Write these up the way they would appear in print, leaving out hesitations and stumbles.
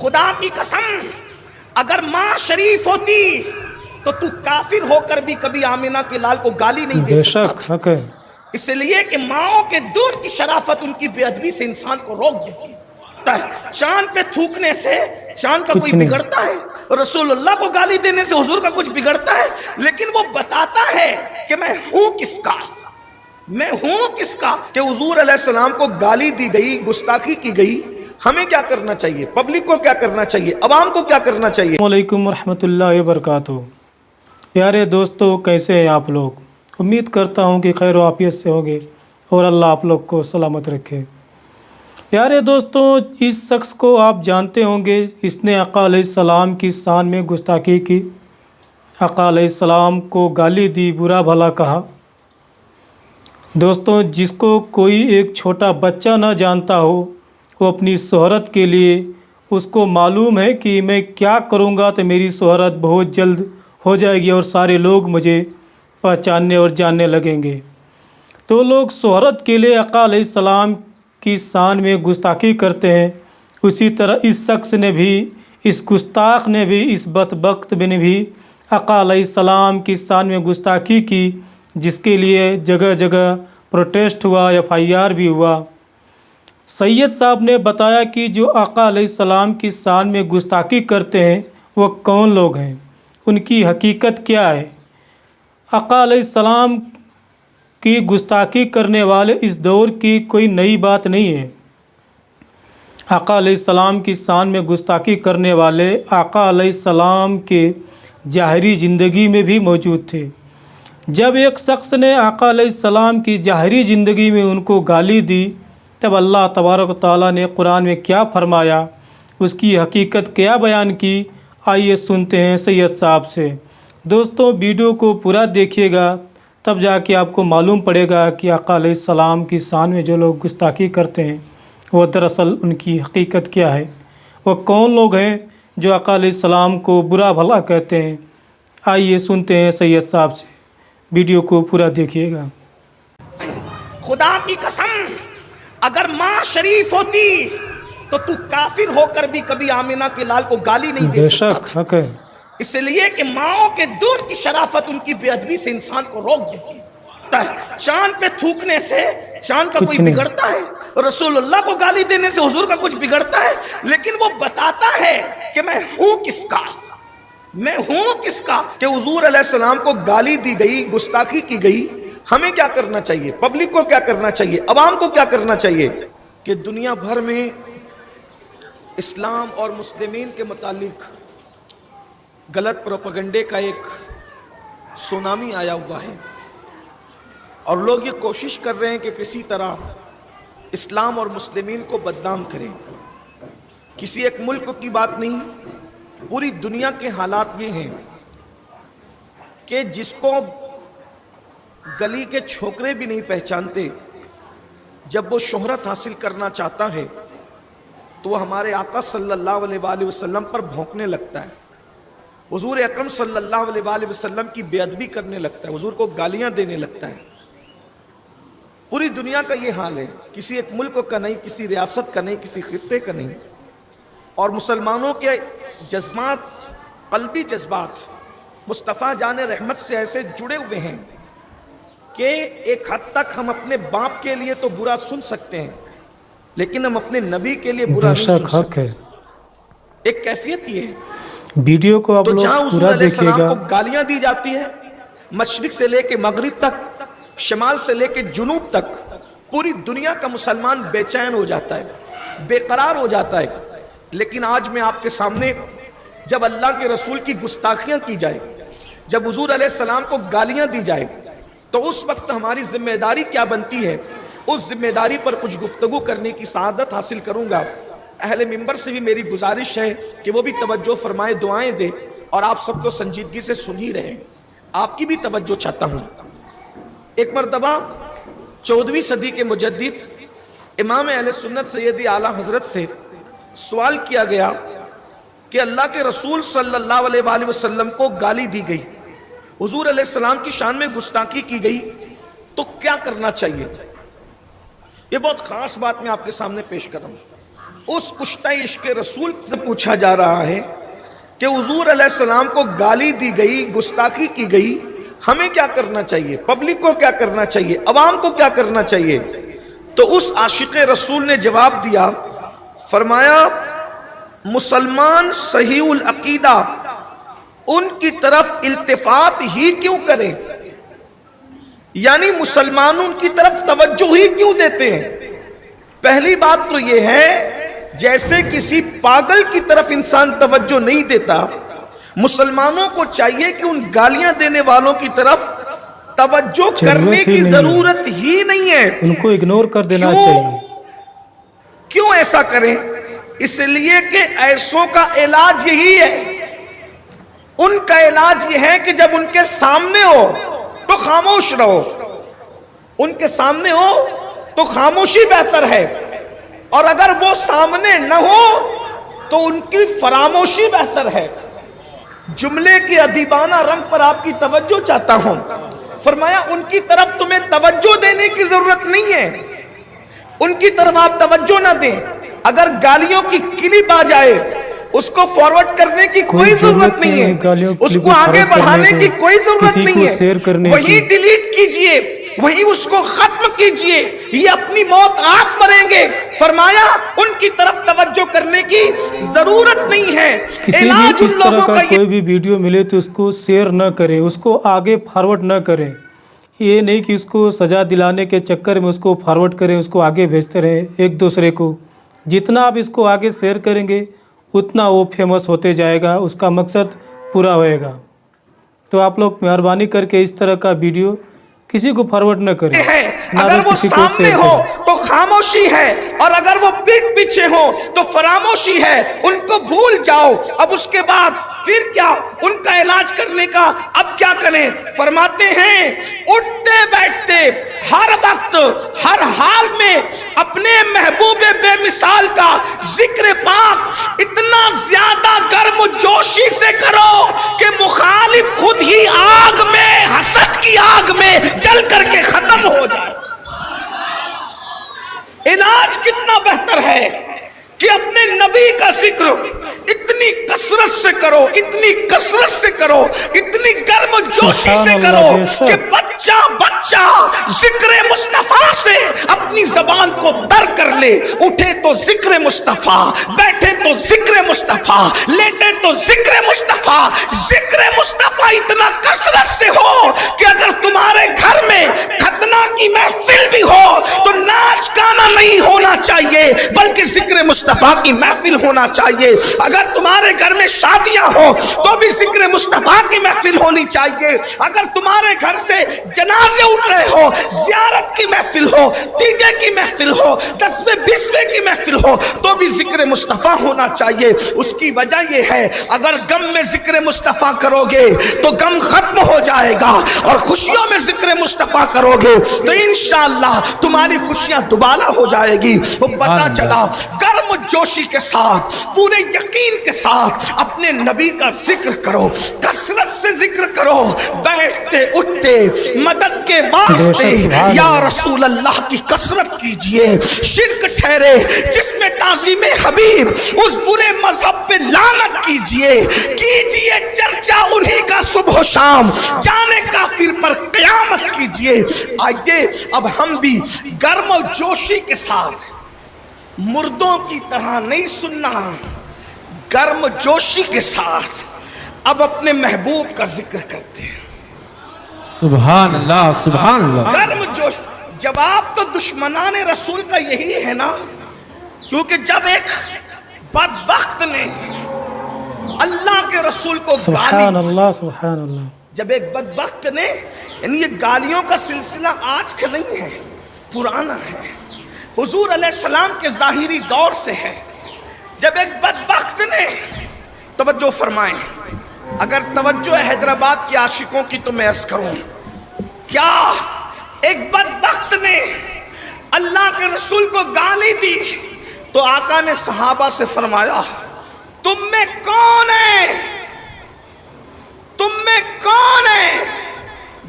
خدا کی قسم اگر ماں شریف ہوتی تو تو کافر ہو کر بھی کبھی آمینہ کے لال کو گالی نہیں دے بے سکتا شک تھا، حق ہے۔ اس لیے کہ ماؤں کے دودھ کی شرافت ان کی بے ادبی سے انسان کو روک دیتی ہے۔ چاند پہ تھوکنے سے چاند کا کوئی کچھ نہیں۔ بگڑتا ہے؟ رسول اللہ کو گالی دینے سے حضور کا کچھ بگڑتا ہے؟ لیکن وہ بتاتا ہے کہ میں ہوں کس کا، میں ہوں کس کا، کہ حضور علیہ السلام کو گالی دی گئی، گستاخی کی گئی۔ ہمیں کیا کرنا چاہیے؟ پبلک کو کیا کرنا چاہیے؟ عوام کو کیا کرنا چاہیے؟ السلام علیکم ورحمۃ اللہ وبرکاتہ۔ پیارے دوستو، کیسے ہیں آپ لوگ؟ امید کرتا ہوں کہ خیر و عافیت سے ہوگے اور اللہ آپ لوگ کو سلامت رکھے۔ پیارے دوستو، اس شخص کو آپ جانتے ہوں گے، اس نے آقا علیہ السلام کی شان میں گستاخی کی، آقا علیہ السلام کو گالی دی، برا بھلا کہا۔ دوستو، جس کو کوئی ایک چھوٹا بچہ نہ جانتا ہو، وہ اپنی شہرت کے لیے اس کو معلوم ہے کہ میں کیا کروں گا تو میری شہرت بہت جلد ہو جائے گی اور سارے لوگ مجھے پہچاننے اور جاننے لگیں گے، تو لوگ شہرت کے لیے آقا علیہ السلام کی شان میں گستاخی کرتے ہیں۔ اسی طرح اس شخص نے بھی، اس گستاخ نے بھی، اس بدبخت نے بھی آقا علیہ السلام کی شان میں گستاخی کی، جس کے لیے جگہ جگہ پروٹیسٹ ہوا، FIR بھی ہوا۔ سید صاحب نے بتایا کہ جو آقا علیہ السلام کی شان میں گستاخی کرتے ہیں وہ کون لوگ ہیں، ان کی حقیقت کیا ہے۔ آقا علیہ السلام کی گستاخی کرنے والے اس دور کی کوئی نئی بات نہیں ہے۔ آقا علیہ السلام کی شان میں گستاخی کرنے والے آقا علیہ السلام کے ظاہری زندگی میں بھی موجود تھے۔ جب ایک شخص نے آقا علیہ السلام کی ظاہری زندگی میں ان کو گالی دی، تب اللہ تبارک و تعالیٰ نے قرآن میں کیا فرمایا، اس کی حقیقت کیا بیان کی، آئیے سنتے ہیں سید صاحب سے۔ دوستو، ویڈیو کو پورا دیکھیے گا، تب جا کے آپ کو معلوم پڑے گا کہ آقا علیہ السلام کی شان میں جو لوگ گستاخی کرتے ہیں وہ دراصل ان کی حقیقت کیا ہے، وہ کون لوگ ہیں جو آقا علیہ السلام کو برا بھلا کہتے ہیں۔ آئیے سنتے ہیں سید صاحب سے، ویڈیو کو پورا دیکھیے گا۔ خدا کی قسم اگر ماں شریف ہوتی تو تو کافر ہو کر بھی کبھی آمینہ کے لال کو گالی نہیں دے بے سکتا شک تھا، حق ہے۔ اس لیے کہ ماؤں کے دودھ کی شرافت ان کی بے ادبی سے انسان کو روک دیتی ہے۔ چاند پہ تھوکنے سے چاند کا کوئی کچھ نہیں۔ بگڑتا ہے؟ رسول اللہ کو گالی دینے سے حضور کا کچھ بگڑتا ہے؟ لیکن وہ بتاتا ہے کہ میں ہوں کس کا، میں ہوں کس کا، کہ حضور علیہ السلام کو گالی دی گئی، گستاخی کی گئی۔ ہمیں کیا کرنا چاہیے؟ پبلک کو کیا کرنا چاہیے؟ عوام کو کیا کرنا چاہیے؟ کہ دنیا بھر میں اسلام اور مسلمین کے متعلق غلط پروپیگنڈے کا ایک سونامی آیا ہوا ہے، اور لوگ یہ کوشش کر رہے ہیں کہ کسی طرح اسلام اور مسلمین کو بدنام کریں۔ کسی ایک ملک کی بات نہیں، پوری دنیا کے حالات یہ ہیں کہ جس کو گلی کے چھوکرے بھی نہیں پہچانتے، جب وہ شہرت حاصل کرنا چاہتا ہے تو وہ ہمارے آقا صلی اللہ علیہ وآلہ وسلم پر بھونکنے لگتا ہے، حضور اکرم صلی اللہ علیہ وآلہ وسلم کی بے ادبی کرنے لگتا ہے، حضور کو گالیاں دینے لگتا ہے۔ پوری دنیا کا یہ حال ہے، کسی ایک ملک کا نہیں، کسی ریاست کا نہیں، کسی خطے کا نہیں۔ اور مسلمانوں کے جذبات، قلبی جذبات مصطفیٰ جان رحمت سے ایسے جڑے ہوئے ہیں کہ ایک حد تک ہم اپنے باپ کے لیے تو برا سن سکتے ہیں، لیکن ہم اپنے نبی کے لیے برا بے نہیں سن شک حق سکتے۔ ہے۔ ایک کیفیت یہ ہے، ویڈیو کو آپ تو لوگ جہاں حضور پورا علیہ دیکھیے السلام گا۔ کو گالیاں دی جاتی ہے، مشرق سے لے کے مغرب تک، شمال سے لے کے جنوب تک، پوری دنیا کا مسلمان بے چین ہو جاتا ہے، بے قرار ہو جاتا ہے۔ لیکن آج میں آپ کے سامنے جب اللہ کے رسول کی گستاخیاں کی جائے، جب حضور علیہ السلام کو گالیاں دی جائے، تو اس وقت ہماری ذمہ داری کیا بنتی ہے، اس ذمہ داری پر کچھ گفتگو کرنے کی سعادت حاصل کروں گا۔ اہل منبر سے بھی میری گزارش ہے کہ وہ بھی توجہ فرمائے، دعائیں دے، اور آپ سب کو سنجیدگی سے سن ہی رہے ہیں، آپ کی بھی توجہ چاہتا ہوں۔ ایک مرتبہ 14ویں صدی کے مجدد امام اہل سنت سید اعلیٰ حضرت سے سوال کیا گیا کہ اللہ کے رسول صلی اللہ علیہ وآلہ وسلم کو گالی دی گئی، حضور علیہ السلام کی شان میں گستاخی کی گئی، تو کیا کرنا چاہیے؟ یہ بہت خاص بات میں آپ کے سامنے پیش کر رہا ہوں۔ اس کشتہ عشق رسول سے پوچھا جا رہا ہے کہ حضور علیہ السلام کو گالی دی گئی، گستاخی کی گئی، ہمیں کیا کرنا چاہیے، پبلک کو کیا کرنا چاہیے، عوام کو کیا کرنا چاہیے؟ تو اس عاشق رسول نے جواب دیا، فرمایا مسلمان صحیح العقیدہ ان کی طرف التفات ہی کیوں کریں، یعنی مسلمانوں کی طرف توجہ ہی کیوں دیتے ہیں؟ پہلی بات تو یہ ہے جیسے کسی پاگل کی طرف انسان توجہ نہیں دیتا، مسلمانوں کو چاہیے کہ ان گالیاں دینے والوں کی طرف توجہ کرنے کی ضرورت ہی نہیں ہے، ان کو اگنور کر دینا چاہیے۔ کیوں ایسا کریں؟ اس لیے کہ ایسوں کا علاج یہی ہے، ان کا علاج یہ ہے کہ جب ان کے سامنے ہو تو خاموش رہو، ان کے سامنے ہو تو خاموشی بہتر ہے، اور اگر وہ سامنے نہ ہو تو ان کی فراموشی بہتر ہے۔ جملے کے ادیبانہ رنگ پر آپ کی توجہ چاہتا ہوں، فرمایا ان کی طرف تمہیں توجہ دینے کی ضرورت نہیں ہے، ان کی طرف آپ توجہ نہ دیں، اگر گالیوں کی کلپ آ جائے اس کو فارورڈ کرنے کی کوئی ضرورت نہیں ہے، اس کو آگے بڑھانے کی کوئی ضرورت نہیں ہے، وہی ڈیلیٹ کیجئے، وہی اس کو ختم کیجئے، یہ اپنی موت آپ مریں گے۔ فرمایا ان کی طرف توجہ کرنے کی ضرورت نہیں ہے۔ کسی بھی اس طرح کا کوئی بھی ویڈیو ملے تو اس کو شیئر نہ کریں، اس کو آگے فارورڈ نہ کریں، یہ نہیں کہ اس کو سزا دلانے کے چکر میں اس کو فارورڈ کریں، اس کو آگے بھیجتے رہیں ایک دوسرے کو۔ جتنا آپ اس کو آگے شیئر کریں گے اتنا وہ فیمس ہوتے جائے گا، اس کا مقصد پورا ہوئے گا۔ تو آپ لوگ مہربانی کر کے اس طرح کا ویڈیو کسی کو فارورڈ نہ کریں، اگر وہ سامنے ہو تو خاموشی ہے، اور اگر وہ پیٹ پیچھے ہو تو فراموشی ہے، ان کو بھول جاؤ۔ اب اس کے بعد پھر کیا ان کا علاج کرنے کا اب کیا کریں؟ فرماتے ہیں اٹھتے بیٹھتے ہر وقت ہر حال میں اپنے محبوب بے مثال کا ذکر پاک اتنا زیادہ گرم جوشی سے کرو کہ مخالف خود ہی آگ میں، حسد کی آگ میں جل کر کے ختم ہو جائے۔ علاج کتنا بہتر ہے کہ اپنے نبی کا ذکر اتنی کثرت سے کرو، اتنی کثرت سے کرو، اتنی گرم جوشی سے کرو کہ بچہ بچہ ذکر مصطفیٰ سے اپنی زبان کو در کر لے، اٹھے تو ذکر مصطفیٰ، بیٹھے تو ذکر مصطفیٰ، لیٹے تو ذکر مصطفیٰ۔ ذکر مصطفیٰ اتنا کثرت سے ہو کہ اگر تمہارے گھر میں ختنہ کی محفل بھی ہو تو ناچ گانا نہیں ہونا چاہیے بلکہ ذکر مصطفیٰ کی محفل ہونا چاہیے۔ اگر تمہارے گھر میں شادیاں ہو تو بھی ذکر مصطفیٰ کی محفل ہونی چاہیے۔ اگر تمہارے گھر سے جنازے اٹھ رہے ہو، زیارت کی محفل ہو، تیجے کی محفل ہو، 10ویں 20ویں کی محفل ہو تو بھی ذکر مصطفیٰ ہونا چاہیے۔ اس کی وجہ یہ ہے اگر غم میں ذکر مصطفیٰ کرو گے تو غم ختم ہو جائے گا، اور خوشیوں میں ذکر مصطفیٰ کرو گے تو انشاءاللہ تمہاری خوشیاں دوبالا ہو جائے گی۔ وہ پتہ چلا گرم جوشی کے ساتھ، پورے یقین کے ساتھ اپنے نبی کا ذکر کرو، کثرت سے ذکر کرو، بیٹھتے اٹھتے مدد کے واسطے یا رسول اللہ کی کثرت کیجئے۔ شرک ٹھہرے جس میں تعظیم حبیب، اس برے مذہب پہ لعنت کیجئے چرچا انہی کا صبح و شام، جانے کافر پر قیامت کیجئے۔ آئیے اب ہم بھی گرم و جوشی کے ساتھ، مردوں کی طرح نہیں سننا، گرم جوشی کے ساتھ اب اپنے محبوب کا ذکر کرتے ہیں۔ سبحان اللہ، سبحان اللہ۔ گرم جوش، جواب تو دشمنان رسول کا یہی ہے نا، کیونکہ جب ایک بدبخت نے اللہ کے رسول کو سبحان اللہ، سبحان اللہ، جب ایک بدبخت نے، یعنی یہ گالیوں کا سلسلہ آج کا نہیں ہے، پرانا ہے، حضور علیہ السلام کے ظاہری دور سے ہے۔ جب ایک بدبخت نے، توجہ فرمائیں، اگر توجہ حیدرآباد کے عاشقوں کی تو میں عرض کروں، کیا ایک بدبخت نے اللہ کے رسول کو گالی دی تو آقا نے صحابہ سے فرمایا تم میں کون ہے، تم میں کون ہے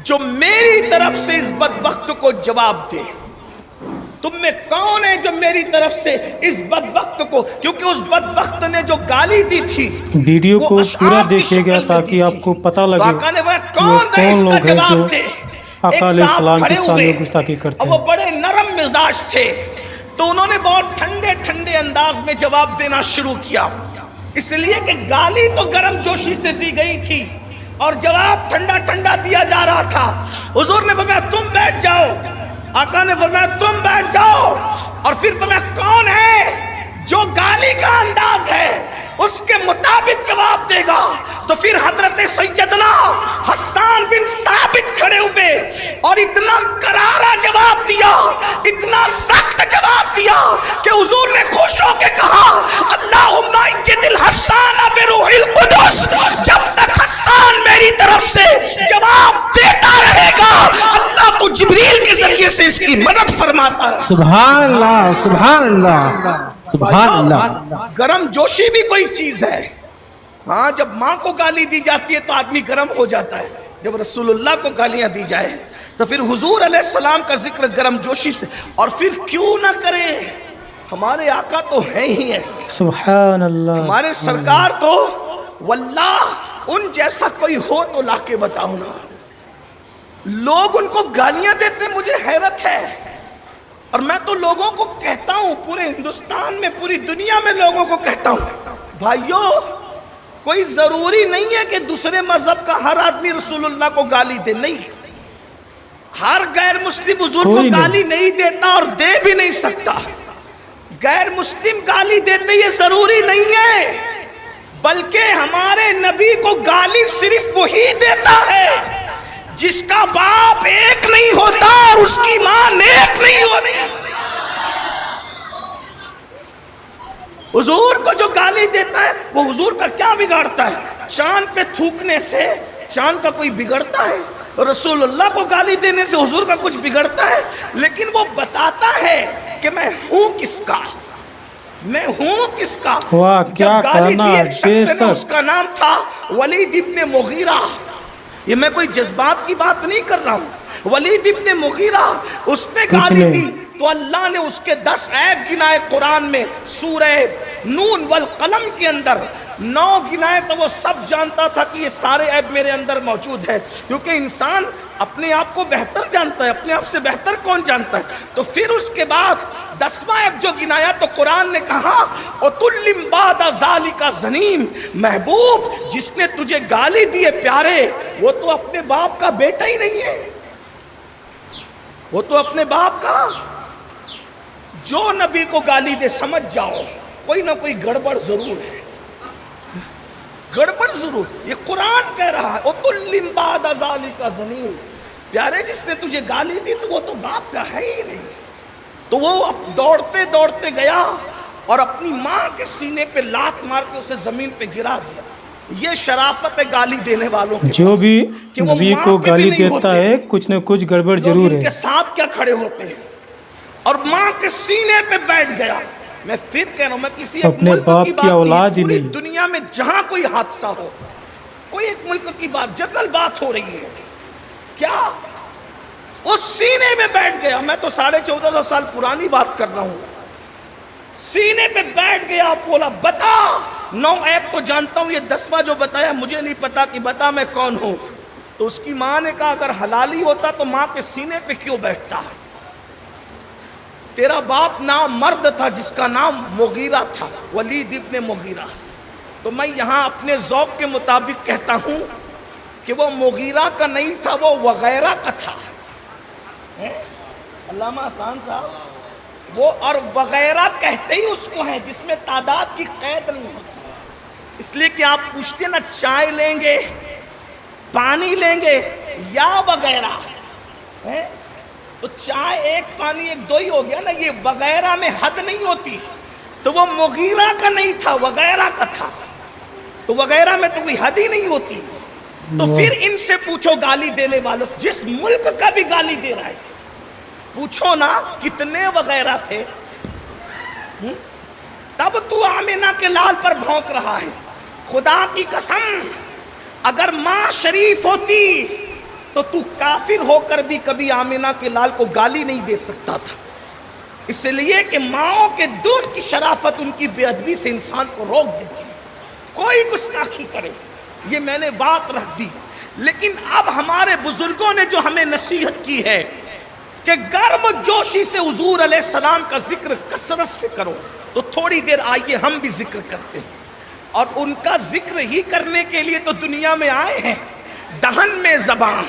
جو میری طرف سے اس بدبخت کو جواب دے؟ تم میں کون ہے جو میری طرف سے اس بدبخت کو, کیونکہ اس بدبخت نے جو گالی دی تھی ویڈیو وہ کو اشعار پورا کی دیکھیے شکل گا میں تاکہ دی آپ تھی. کو پتہ تو لگے آقا نے وہ کہ کون ہے اس کون کا لوگ ہیں جو جواب دے. آقا علیہ السلام کی شان میں گستاخی گستاخی کرتے اور وہ ہیں. بڑے نرم مزاج تھے, تو انہوں نے بہت ٹھنڈے ٹھنڈے انداز میں جواب دینا شروع کیا, اس لیے کہ گالی تو گرم جوشی سے دی گئی تھی اور جواب ٹھنڈا ٹھنڈا دیا جا رہا تھا. حضور نے فرمایا تم بیٹھ جاؤ, آقا نے فرمایا تم بیٹھ جاؤ, اور پھر فرمایا کون ہے جو گالی کا انداز ہے اس کے مطابق جواب دے گا. تو پھر حضرت سیدنا حسان بن ثابت کھڑے ہوئے اور اتنا کرارا جواب دیا, اتنا سخت جواب دیا کہ حضور نے خوش ہو کے کہا اللہم اجد الحسان بروح القدس, جب تک حسان میری طرف سے جواب دیتا رہے گا اللہ تو جبریل کے ذریعے سے اس کی مدد فرماتا ہے. سبحان اللہ سبحان اللہ سبحان اللہ. گرم جوشی بھی کوئی چیز ہے. ہاں جب ماں کو گالی دی جاتی ہے تو آدمی گرم ہو جاتا ہے, جب رسول اللہ کو گالیاں دی جائے تو پھر حضور علیہ السلام کا ذکر گرم جوشی سے, اور پھر کیوں نہ کریں, ہمارے آقا تو ہیں ہی ایسے, سبحان اللہ. ہمارے سرکار تو واللہ ان جیسا کوئی ہو تو لا کے بتاؤں نا. لوگ ان کو گالیاں دیتے مجھے حیرت ہے, اور میں تو لوگوں کو کہتا ہوں, پورے ہندوستان میں پوری دنیا میں لوگوں کو کہتا ہوں, بھائیو کوئی ضروری نہیں ہے کہ دوسرے مذہب کا ہر آدمی رسول اللہ کو گالی دے. نہیں, ہر غیر مسلم حضور کو گالی نہیں دیتا اور دے بھی نہیں سکتا. غیر مسلم گالی دیتے یہ ضروری نہیں ہے, بلکہ ہمارے نبی کو گالی صرف وہی دیتا ہے جس کا باپ ایک نہیں ہوتا اور اس کی ماں نیک نہیں ہوتی. حضور کو جو گالی دیتا ہے وہ حضور کا کیا بگاڑتا ہے؟ چاند پہ تھوکنے سے چاند کا کوئی بگڑتا ہے؟ رسول اللہ کو گالی دینے سے حضور کا کچھ بگڑتا ہے؟ لیکن وہ بتاتا ہے کہ میں ہوں کس کا, میں ہوں کس کا. جب گالی دی ایک شخص نے, اس کا نام تھا ولید ابن مغیرہ. یہ میں کوئی جذبات کی بات نہیں کر رہا ہوں, ولید ابن مغیرہ اس نے گالی دی تو اللہ نے اس کے 10 عیب گنائے قرآن میں. سورہ نون والقلم کے اندر 9 گنائے, تو وہ سب جانتا تھا کہ یہ سارے عیب میرے اندر موجود ہے, کیونکہ انسان اپنے آپ کو بہتر جانتا ہے, اپنے آپ سے بہتر کون جانتا ہے. تو پھر اس کے بعد 10واں عیب جو گنایا تو قرآن نے کہا اُتُلِّمْ بَعْدَ ذَلِكَ زَنِيمٌ, محبوب جس نے تجھے گالی دی ہے پیارے, وہ تو اپنے باپ کا بیٹا ہی نہیں ہے, وہ تو اپنے باپ کا. جو نبی کو گالی دے سمجھ جاؤ کوئی نہ کوئی گڑبڑ ضرور ہے, گڑبڑ ضرور. یہ قرآن کہہ رہا ہے اُتُلِّمْ بَعْدَ ذَلِكَ زَنِيمٌ, پیارے جس نے تجھے گالی دی تو وہ تو باپ کا ہے ہی نہیں. تو وہ دوڑتے دوڑتے گیا اور اپنی ماں کے سینے پہ لات مار کے اسے زمین پہ گرا دیا. یہ شرافت ہے گالی دینے والوں کے جو بھی کہ وہ نبی ماں کو کے بھی گالی نہیں دیتا ہوتے. ہے کچھ نہ کچھ گڑبڑ لوگ ضرور ان ہے. کے ساتھ کیا کھڑے ہوتے ہیں, اور ماں کے سینے پہ بیٹھ گیا. میں پھر کہہ رہا ہوں, میں کسی ایک اپنے ملک باپ کی کی بات اولاد نہیں, ہی پوری نہیں. دنیا میں جہاں کوئی حادثہ ہو, کوئی ایک ملک کی بات جنرل بات ہو رہی ہے, کیا اس سینے میں بیٹھ گیا. میں تو 1450 سال پرانی بات کر رہا ہوں. سینے پہ بیٹھ گیا, بولا بتا 9 عیب تو جانتا ہوں, یہ 10واں جو بتایا مجھے نہیں پتا کہ بتا میں کون ہوں. تو اس کی ماں نے کہا اگر حلالی ہوتا تو ماں کے سینے پہ کیوں بیٹھتا؟ تیرا باپ نام مرد تھا جس کا نام مغیرہ تھا, ولید ابن مغیرہ. تو میں یہاں اپنے ذوق کے مطابق کہتا ہوں کہ وہ مغیرہ کا نہیں تھا, وہ وغیرہ کا تھا. علامہ حسان صاحب, وہ اور وغیرہ کہتے ہی اس کو ہیں جس میں تعداد کی قید نہیں ہوتی. اس لیے کہ آپ پوچھتے نا چائے لیں گے, پانی لیں گے یا وغیرہ, تو چائے ایک پانی ایک دو ہی ہو گیا نا. یہ وغیرہ میں حد نہیں ہوتی. تو وہ مغیرہ کا نہیں تھا, وغیرہ کا تھا. تو وغیرہ میں تو کوئی حد ہی نہیں ہوتی. تو پھر ان سے پوچھو گالی دینے والوں, جس ملک کا بھی گالی دے رہا ہے, پوچھو نا کتنے وغیرہ تھے. تب تو آمینہ کے لال پر بھونک رہا ہے. خدا کی قسم اگر ماں شریف ہوتی تو تو کافر ہو کر بھی کبھی آمینہ کے لال کو گالی نہیں دے سکتا تھا. اس لیے کہ ماؤں کے دودھ کی شرافت ان کی بے ادبی سے انسان کو روک دیتی ہے، کوئی گستاخی کرے، یہ میں نے بات رکھ دی۔ لیکن اب ہمارے بزرگوں نے جو ہمیں نصیحت کی ہے کہ گرم جوشی سے حضور علیہ السلام کا ذکر کثرت سے کرو، تو تھوڑی دیر آئیے ہم بھی ذکر کرتے ہیں، اور ان کا ذکر ہی کرنے کے لیے تو دنیا میں آئے ہیں۔ دہن میں زبان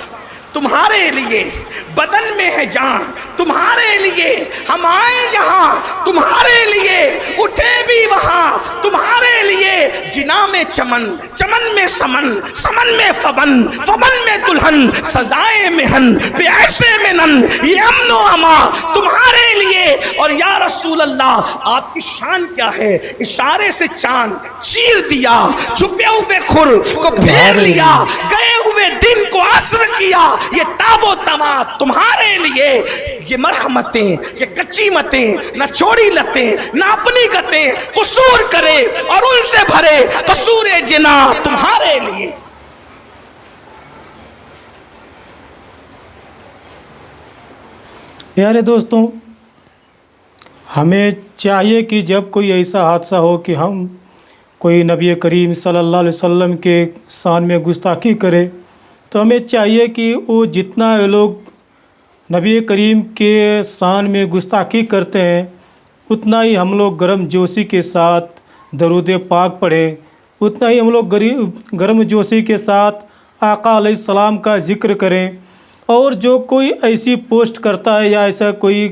تمہارے لیے، بدن میں ہے جان تمہارے لیے، ہم آئے یہاں تمہارے لیے، اٹھے بھی وہاں تمہارے لیے، جنا میں چمن، چمن میں سمن، سمن میں فبن، فبن میں دلہن، سزائے مہن پہ ایسے منن، یہ امن و اما تمہارے لیے۔ اور یا رسول اللہ آپ کی شان کیا ہے؟ اشارے سے چاند چیر دیا، چھپے ہوئے خور کو پھیر لیا، گئے ہوئے دن کو عصر کیا، یہ تاب و توا تمہارے لیے۔ یہ مرحمتیں، یہ کچی متیں، نہ چوڑی لتیں، نہ اپنی گتیں، قصور کرے اور ان سے بھرے قصور جنا تمہارے لیے۔ پیارے دوستوں، ہمیں چاہیے کہ جب کوئی ایسا حادثہ ہو کہ ہم کوئی نبی کریم صلی اللہ علیہ وسلم کے شان میں گستاخی کرے، تو ہمیں چاہیے کہ وہ جتنا لوگ نبی کریم کے شان میں گستاخی کرتے ہیں اتنا ہی ہم لوگ گرم جوشی کے ساتھ درود پاک پڑھیں، اتنا ہی ہم لوگ گرم جوشی کے ساتھ آقا علیہ السلام کا ذکر کریں۔ اور جو کوئی ایسی پوسٹ کرتا ہے یا ایسا کوئی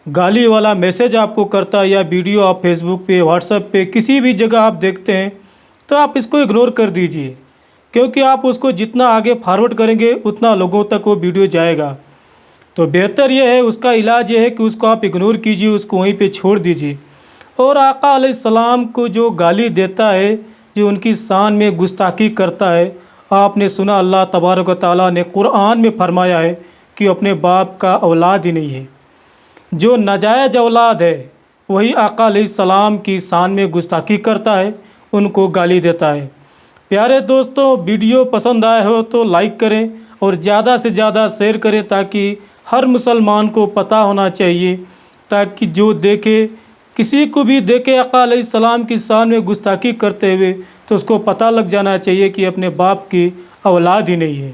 گالی والا میسیج آپ کو کرتا ہے یا ویڈیو آپ فیس بک پہ، واٹس ایپ پہ، کسی بھی جگہ آپ دیکھتے ہیں، تو آپ اس کو اگنور کر دیجئے، کیونکہ آپ اس کو جتنا آگے فارورڈ کریں گے اتنا لوگوں تک وہ ویڈیو جائے گا۔ تو بہتر یہ ہے، اس کا علاج یہ ہے کہ اس کو آپ اگنور کیجئے، اس کو وہیں پہ چھوڑ دیجئے۔ اور آقا علیہ السلام کو جو گالی دیتا ہے، جو ان کی شان میں گستاخی کرتا ہے، آپ نے سنا اللہ تبارک و تعالیٰ نے قرآن میں فرمایا ہے کہ اپنے باپ کا اولاد ہی نہیں ہے۔ جو ناجائز اولاد ہے وہی آقا علیہ السلام کی شان میں گستاخی کرتا ہے، ان کو گالی دیتا ہے۔ پیارے دوستوں، ویڈیو پسند آئے ہو تو لائک کریں اور زیادہ سے زیادہ شیئر کریں، تاکہ ہر مسلمان کو پتہ ہونا چاہیے، تاکہ جو دیکھے، کسی کو بھی دیکھے آقا علیہ السلام کی شان میں گستاخی کرتے ہوئے، تو اس کو پتہ لگ جانا چاہیے کہ اپنے باپ کی اولاد ہی نہیں ہے۔